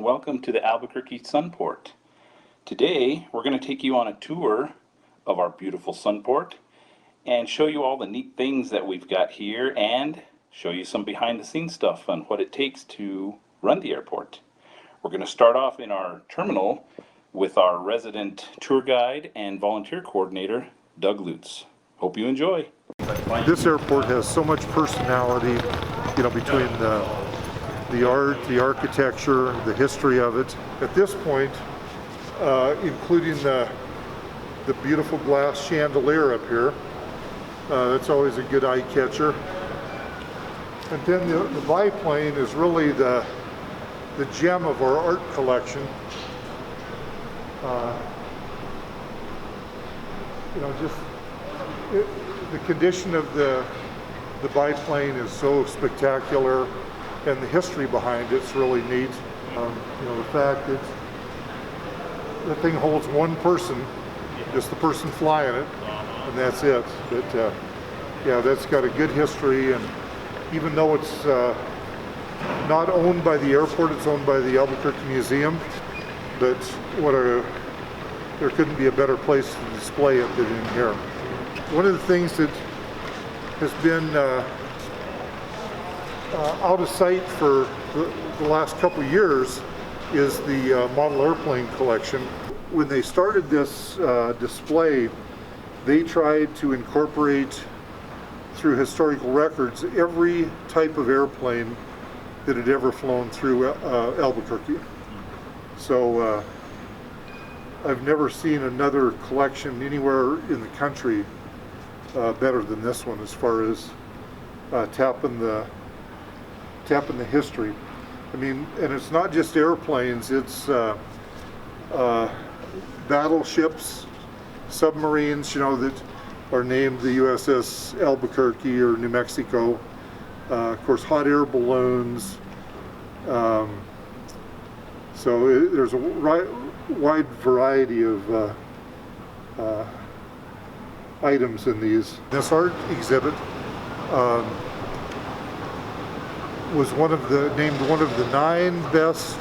and welcome to the Albuquerque Sunport. Today we're going to take you on a tour of our beautiful Sunport and show you all the neat things that we've got here and show you some behind the scenes stuff on what it takes to run the airport. We're going to start off in our terminal with our resident tour guide and volunteer coordinator, Doug Lutz. Hope you enjoy. This airport has so much personality, between the art, the architecture, the history of it. At this point, including the beautiful glass chandelier up here, that's always a good eye catcher. And then the biplane is really the gem of our art collection. The condition of the biplane is so spectacular, and the history behind it's really neat. The fact that the thing holds one person, just the person flying it, and that's it. But that's got a good history, and even though it's not owned by the airport, it's owned by the Albuquerque Museum. But there couldn't be a better place to display it than in here. One of the things that has been out of sight for the last couple of years is the model airplane collection. When they started this display, they tried to incorporate through historical records every type of airplane that had ever flown through Albuquerque. So I've never seen another collection anywhere in the country better than this one, as far as tapping the history. I mean, and it's not just airplanes, it's battleships, submarines, that are named the USS Albuquerque or New Mexico. Of course, hot air balloons. So there's a wide variety of items in these. This art exhibit was named one of the 9 best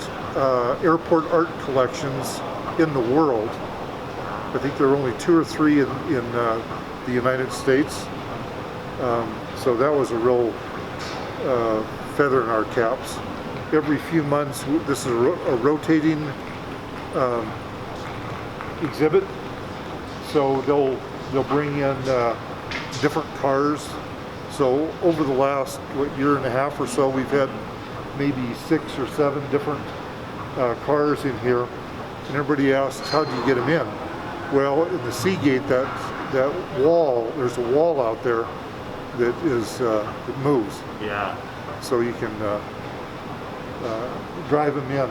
airport art collections in the world. I think there are only 2 or 3 in the United States. So that was a real feather in our caps. Every few months, this is a rotating exhibit. So they'll bring in different cars. So over the last year and a half or so, we've had maybe 6 or 7 different cars in here, and everybody asks, how do you get them in? Well, in the Seagate, that wall, there's a wall out there that moves. Yeah. So you can drive them in.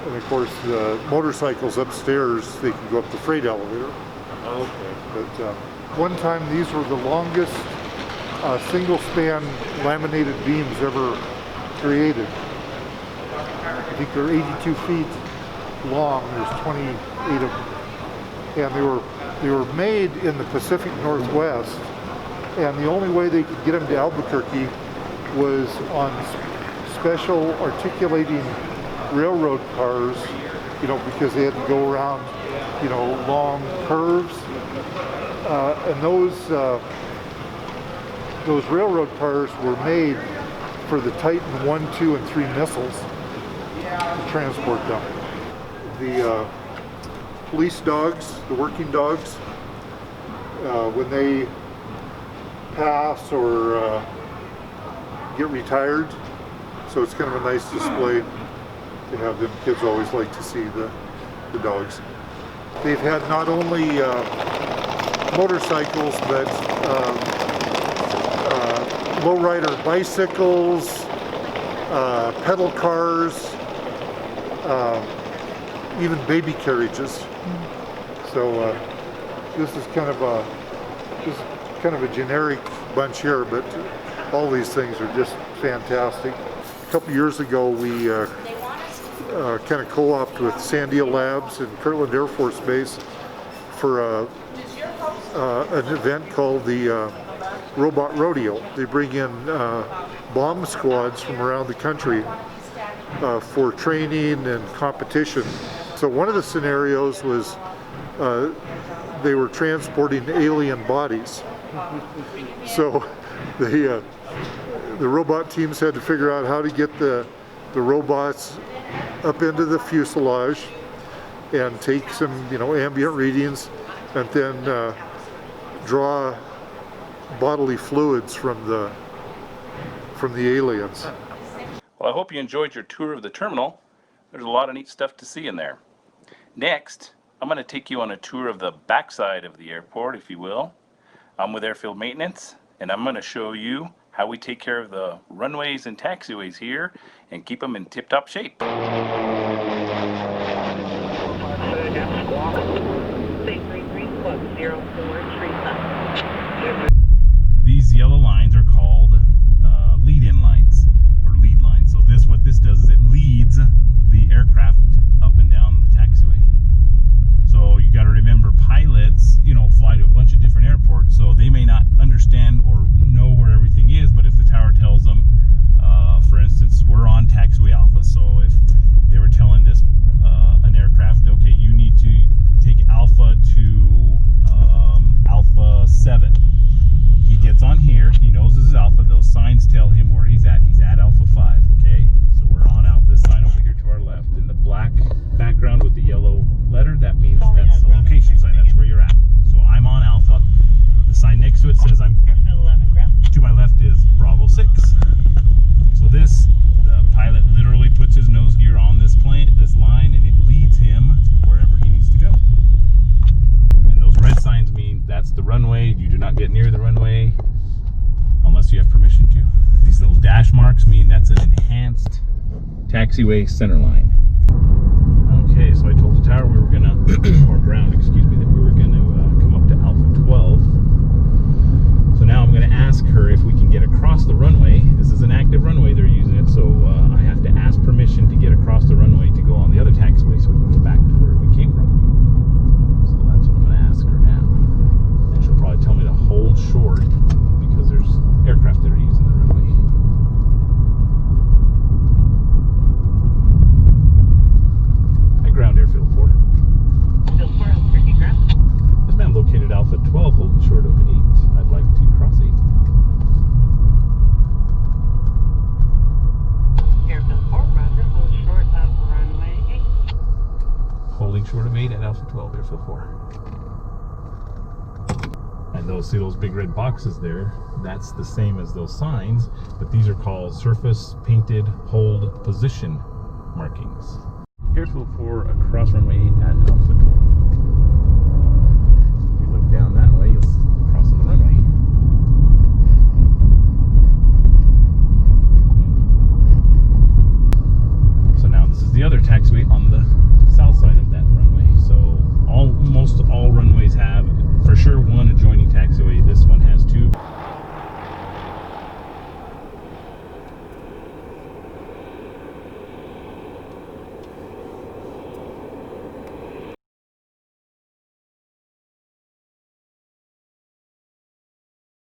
And of course, the motorcycles upstairs, they can go up the freight elevator. Okay. But one time, these were the longest single-span laminated beams ever created. I think they're 82 feet long. There's 28 of them, and they were made in the Pacific Northwest. And the only way they could get them to Albuquerque was on special articulating railroad cars, because they had to go around, long curves. And those railroad cars were made for the Titan 1, 2, and 3 missiles to transport them. The police dogs, the working dogs, when they pass or get retired, so it's kind of a nice display to have them. Kids always like to see the dogs. They've had not only motorcycles, but lowrider bicycles, pedal cars, even baby carriages. So this is kind of a generic bunch here, but all these things are just fantastic. A couple years ago, we kind of co-opted with Sandia Labs and Kirtland Air Force Base for an event called the Robot Rodeo. They bring in bomb squads from around the country for training and competition. So one of the scenarios was they were transporting alien bodies. So the robot teams had to figure out how to get the robots up into the fuselage and take some, ambient readings, and then draw bodily fluids from the aliens. Well, I hope you enjoyed your tour of the terminal. There's a lot of neat stuff to see in there. Next, I'm going to take you on a tour of the backside of the airport, if you will. I'm with Airfield Maintenance, and I'm going to show you how we take care of the runways and taxiways here and keep them in tip-top shape. These yellow lines are called lead-in lines, or lead lines. So what this does is it leads the aircraft up and down the taxiway. So you got to remember, pilots, fly to a bunch of different airports, so they may not understand or know where everything is. But if the tower tells them, for instance, we're on taxiway Alpha, so if they were telling this an aircraft, okay, you need to take Alpha to Alpha 7. He gets on here, he knows this is Alpha, those signs tell him where he's at. He's at Alpha 5, okay? So we're on out this sign over here to our left. In the black background with the yellow letter, that means that's the location sign, that's where you're at. So I'm on Alpha. The sign next to it says I'm, to my left is Bravo 6. So the pilot literally puts his nose gear on this line, and it leads him wherever he needs to go. And those red signs mean that's the runway. You do not get near the runway unless you have permission to. These little dash marks mean that's an enhanced taxiway center line. Okay, so I told the tower we were gonna, or ground, excuse me, that we were gonna come up to Alpha 12. So now I'm gonna ask her if we can get across the runway. This is an active runway, they're using it, so I have to ask permission to get across the runway to go on the other taxiway so we can get back to where we came from. So that's what I'm gonna ask her now. And she'll probably tell me to hold short because there's aircraft that are using the runway. At ground, Airfield 4. Airfield 4, Albuquerque ground. This man located Alpha 12 holding short of 8. I'd like to cross 8. Airfield 4, roger, hold short of runway 8. Holding short of 8 at Alpha 12, Airfield 4. And see those big red boxes there? That's the same as those signs, but these are called surface painted hold position markings. Airfield 4 across runway 8 at Alpha